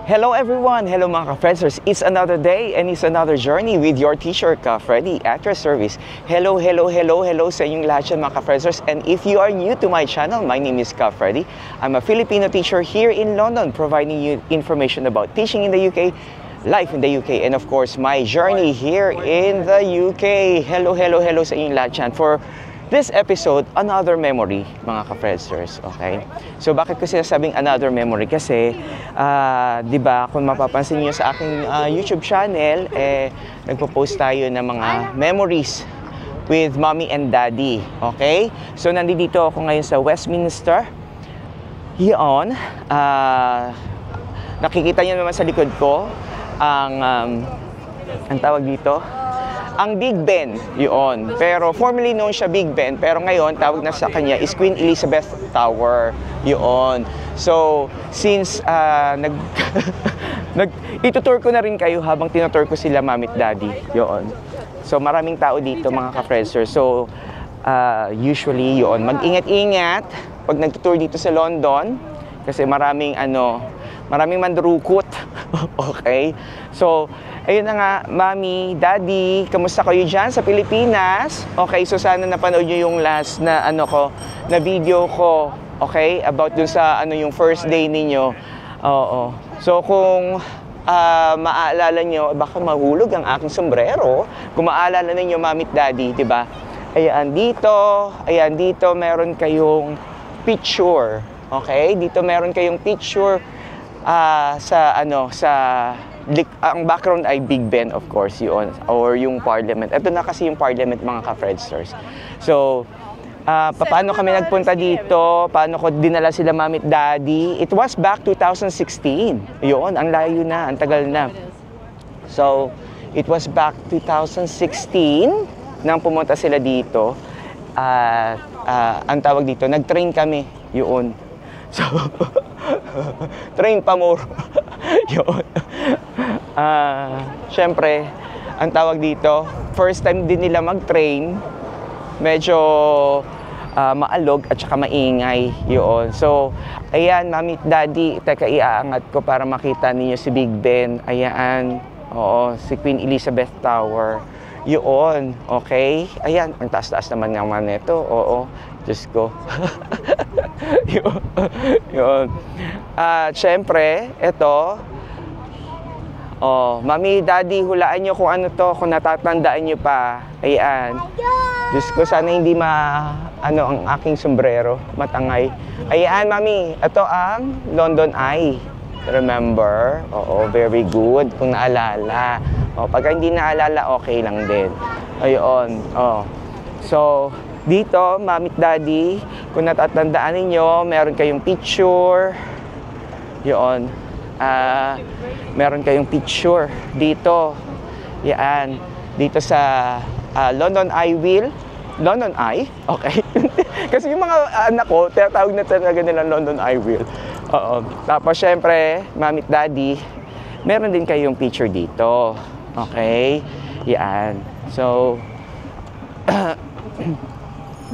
Hello everyone! Hello mga ka-Fredsers! It's another day and it's another journey with your teacher, Ka-Freddy, at your service. Hello sa inyong lahat yan mga ka-Fredsers. And if you are new to my channel, my name is Ka-Freddy. I'm a Filipino teacher here in London, providing you information about teaching in the UK, life in the UK, and of course, my journey here in the UK. Hello sa inyong lahat yan. For this episode, another memory, mga ka-Fredsers, okay? So, bakit ko sinasabing another memory? Kasi, di ba, kung mapapansin niyo sa aking YouTube channel, nagpo-post tayo ng mga memories with mommy and daddy, okay? So, nandito ako ngayon sa Westminster. Yan, nakikita niyo naman sa likod ko, ang tawag dito, ang Big Ben, yun. Pero formerly known siya Big Ben, pero ngayon tawag na sa kanya is Queen Elizabeth Tower, yun. So, since itutour ko na rin kayo habang tinutour ko sila mamit daddy, yun. So, maraming tao dito mga ka-Fredsers. So, usually yun, mag-ingat-ingat pag nagtutour dito sa London kasi maraming mandurukot. Okay? So, ayun na nga, mami, daddy, kamusta kayo dyan sa Pilipinas? Okay, so sana napanood nyo yung last na na video ko, okay? About dun sa yung first day ninyo. Oo. So kung maaalala nyo, baka mahulog ang aking sombrero. Kung maaalala ninyo, mami at daddy, di ba? Ayan dito meron kayong picture. Okay? Dito meron kayong picture ang background ay Big Ben, of course, yun, or yung Parliament. Ito na kasi yung Parliament, mga ka-Fredsers. So, paano kami nagpunta dito? Paano ko dinala sila mami at daddy? It was back 2016. Yun, ang layo na, ang tagal na. So, it was back 2016 nang pumunta sila dito. Ang tawag dito, nag-train kami, yun. So, train pa more. Yun. Siyempre, ang tawag dito, first time din nila mag-train, medyo maalog at saka maingay. Yun. So, ayan, mami at daddy, teka, iaangat ko para makita ninyo si Big Ben. Ayan, oo, si Queen Elizabeth Tower. Yun, okay? Ayan, ang taas-taas naman nito. Oo, Diyos ko. Yun. Siyempre, ito. Mami, daddy, hulaan nyo kung ano to, kung natatandaan nyo pa. Ayan. Diyos ko, sana hindi ang aking sombrero, matangay. Ayan, mami, ito ang London Eye. Remember? Oo, very good. Kung naalala. Pag hindi naalala, okay lang din. Ayun. So, dito, mami at daddy, kung natatandaan ninyo, meron kayong picture. Yun. Meron kayong picture dito. Yan. Dito sa London Eye Wheel. London Eye? Okay. Kasi yung mga anak ko, tinatawag na talaga nilang London Eye Wheel. Oo. Tapos, syempre, mami at daddy, meron din kayong picture dito. Okay? Yan. So,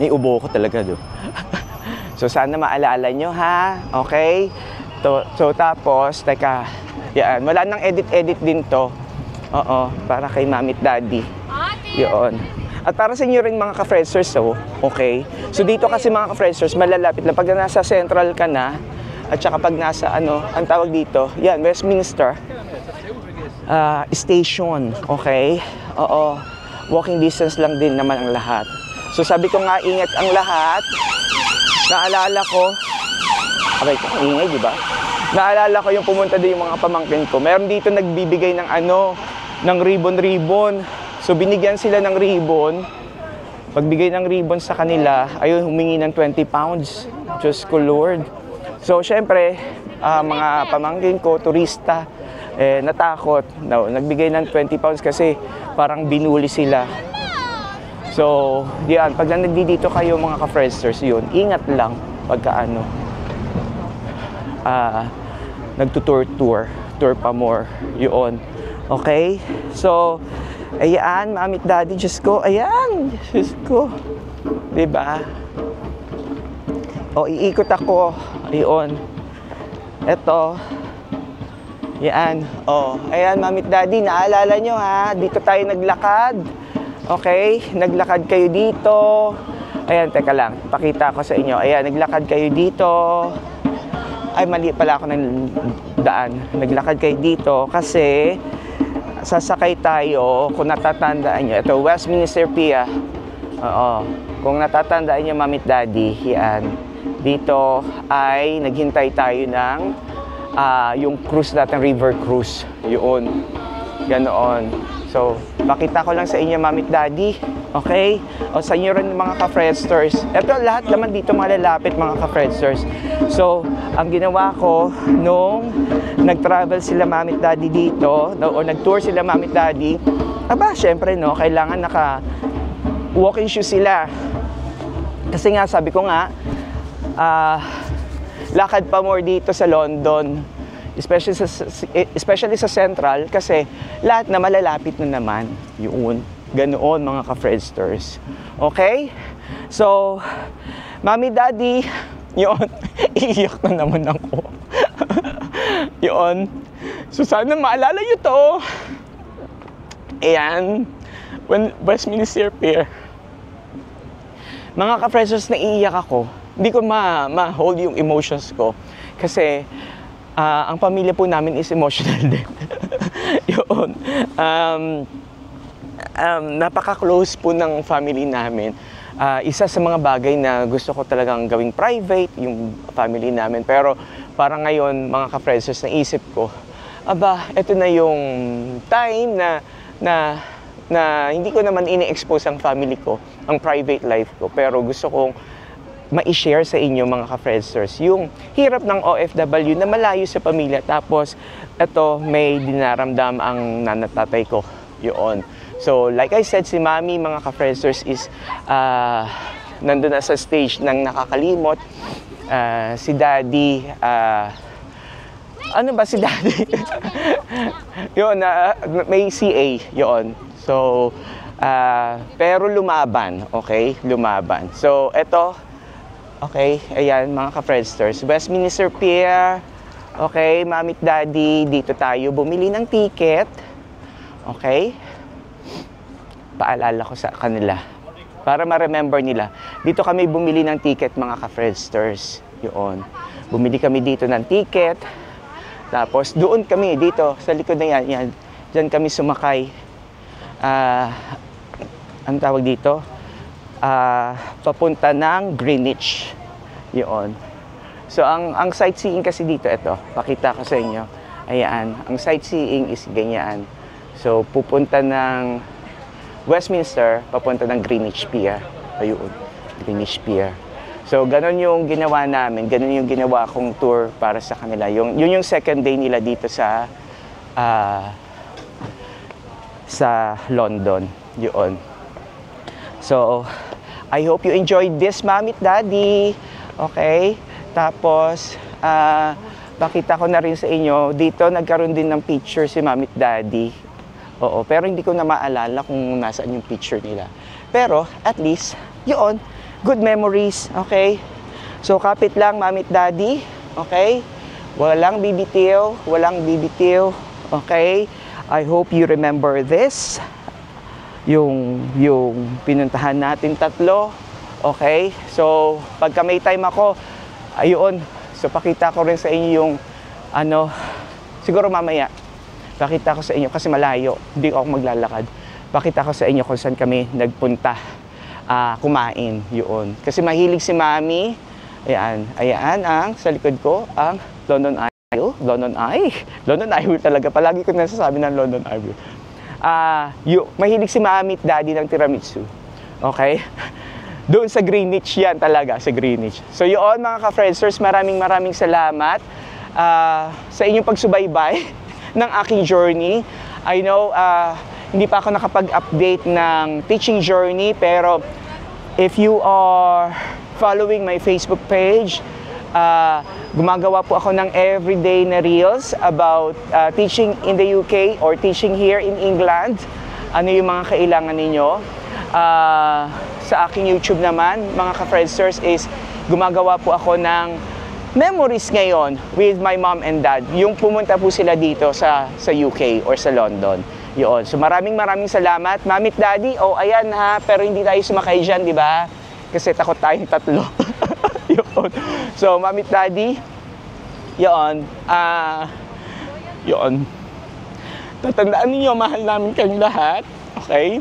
may ubo ko talaga do. So, sana maalala nyo, ha? Okay? So, tapos, teka, yan. Wala nang edit-edit din to. Oo, para kay mami at daddy. Yun. At para sa inyo rin mga ka-Fredsers, okay? So, dito kasi mga ka-Fredsers, malalapit lang. Pag nasa Central ka na, at saka pag nasa, ang tawag dito, yan, Westminster Station, okay? Oo. Walking distance lang din naman ang lahat. So, sabi ko nga, ingat ang lahat. Naalala ko, okay, ingay, di ba? Naalala ko yung pumunta din yung mga pamangkin ko. Meron dito nagbibigay ng ng ribbon. So, binigyan sila ng ribbon. Pagbigay ng ribbon sa kanila, ayun, humingi ng 20 pounds. Diyos ko, Lord. So, syempre, mga pamangkin ko, turista, natakot. No, nagbigay ng 20 pounds kasi parang binuli sila. So, yan, pag nandito kayo mga ka-Fredsers, yun, ingat lang pagka tour pa more, yun. Okay? So, ayan, mami at daddy, Diyos ko, ayan, Diyos ko. Diba? Iikot ako, yun. Ito, Yan. Oh, ayan, Mami at Daddy, naalala nyo ha, dito tayo naglakad. Okay, naglakad kayo dito. Ayan, teka lang, pakita ko sa inyo. Ayan, naglakad kayo dito. Ay, mali pala ako ng daan. Naglakad kayo dito kasi sasakay tayo, kung natatandaan nyo, ito, Westminster Pier. Oo, kung natatandaan nyo, Mami at Daddy, yan. Dito ay naghintay tayo ng yung cruise natin, river cruise. Yun, ganoon. So, pakita ko lang sa inyo, Mami at Daddy. Okay? O sa inyo rin mga ka-Fredsters. Ito, lahat naman dito malalapit mga ka-Fredsters. So, ang ginawa ko, nung nag-travel sila Mami at Daddy dito, o nag-tour sila Mami at Daddy, aba, syempre, no, kailangan naka-walking shoes sila. Kasi nga, sabi ko nga, lakad pa more dito sa London, especially sa Central, kasi lahat na malalapit na naman. Yun, ganoon mga ka-Fredsters. Okay? So, Mami, Daddy, yun, iiyak na naman ako. Yun. So, sana maalala nyo to. Ayan, Westminster Pier. Mga ka-Fredsters, naiiyak ako. Hindi ko ma-hold yung emotions ko. Kasi, ang pamilya po namin is emotional din. Yun. Napaka-close po ng family namin. Isa sa mga bagay na gusto ko talagang gawing private, yung family namin. Pero parang ngayon, mga ka-Fredsters, naisip ko, aba, ito na yung time na hindi ko naman ini-expose ang family ko, ang private life ko. Pero gusto kong ma-share sa inyo mga ka-Fredsters yung hirap ng OFW na malayo sa pamilya. Tapos, ito, may dinaramdam ang nanatatay ko. Yun. So, like I said, si Mami, mga ka-Fredsters, is nandun na sa stage ng nakakalimot. Si Daddy, ano ba si Daddy? Yun, may CA, yun. So, pero lumaban, okay? Lumaban. So, ito, okay, ayan mga ka-Fredsters, Westminster Pier. Okay, Mami at Daddy, dito tayo bumili ng ticket. Okay? Paalala ko sa kanila para ma-remember nila. Dito kami bumili ng ticket mga ka-Fredsters. Yun. Bumili kami dito ng ticket. Tapos doon kami, dito, sa likod na yan. Diyan kami sumakay. Ano tawag dito? Papunta ng Greenwich. Yun. So, ang sightseeing kasi dito, ito, pakita ko sa inyo. Ayan, ang sightseeing is ganyan. So, pupunta ng Westminster, papunta ng Greenwich Pier. Ayun, Greenwich Pier. So, ganun yung ginawa namin, ganun yung ginawa kong tour para sa kanila. Yun yung second day nila dito sa London. Yun. So, I hope you enjoyed this, Mami at Daddy. Okay? Tapos, pakita ko na rin sa inyo, dito nagkaroon din ng picture si Mami at Daddy. Oo, pero hindi ko na maalala kung nasaan yung picture nila. Pero, at least, yun, good memories, okay? So, kapit lang, Mami at Daddy, okay? Walang bibitiw, okay? I hope you remember this. Yung pinuntahan natin tatlo, okay? So, pagka may time ako, ayun, so pakita ko rin sa inyo yung, siguro mamaya, pakita ko sa inyo, kasi malayo, hindi ako maglalakad. Pakita ko sa inyo kung saan kami nagpunta, kumain, yun. Kasi mahilig si Mami, ayan, sa likod ko, ang London Eye talaga, palagi ko nasasabi ng London Eye. Mahilig si Mami at Daddy ng tiramisu. Okay? Doon sa Greenwich yan talaga, sa Greenwich. So yun mga ka-Fredsters, maraming salamat sa inyong pagsubaybay ng aking journey. I know, hindi pa ako nakapag-update ng teaching journey, pero if you are following my Facebook page, gumagawa po ako ng everyday na reels about teaching in the UK or teaching here in England. Ano yung mga kailangan ninyo. Sa aking YouTube naman, mga ka-Fredsters, is gumagawa po ako ng memories ngayon with my mom and dad, yung pumunta po sila dito sa UK or sa London. Yun. So maraming salamat. Mami at Daddy, ayan ha, pero hindi tayo sumakay dyan, di ba? Kasi takot tayong tatlo. Yun. So Mami at Daddy, yun. Yun. Tatandaan ninyo, mahal namin kayong lahat. Okay?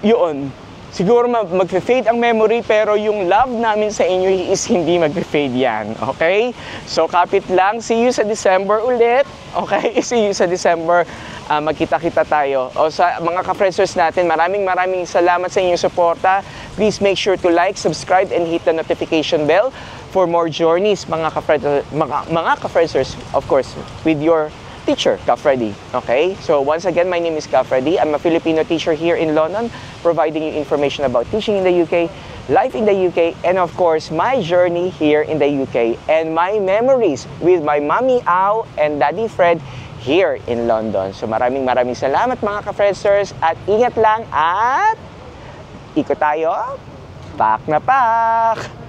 Yun. Siguro mag-fade ang memory, pero yung love namin sa inyo is hindi mag-fade yan. Okay? So, kapit lang. See you sa December ulit. Okay? See you sa December. Magkita-kita tayo. Sa mga ka-friendsers natin, maraming salamat sa inyong suporta. Please make sure to like, subscribe, and hit the notification bell for more journeys, mga ka-friendsers, of course, with your teacher, Ka Freddy. Okay? So once again, my name is Ka Freddy. I'm a Filipino teacher here in London, providing you information about teaching in the UK, life in the UK, and of course, my journey here in the UK and my memories with my Mommy Au and Daddy Fred here in London. So maraming salamat mga ka-friendsers, at ingat lang at ikot tayo. Pak na pak!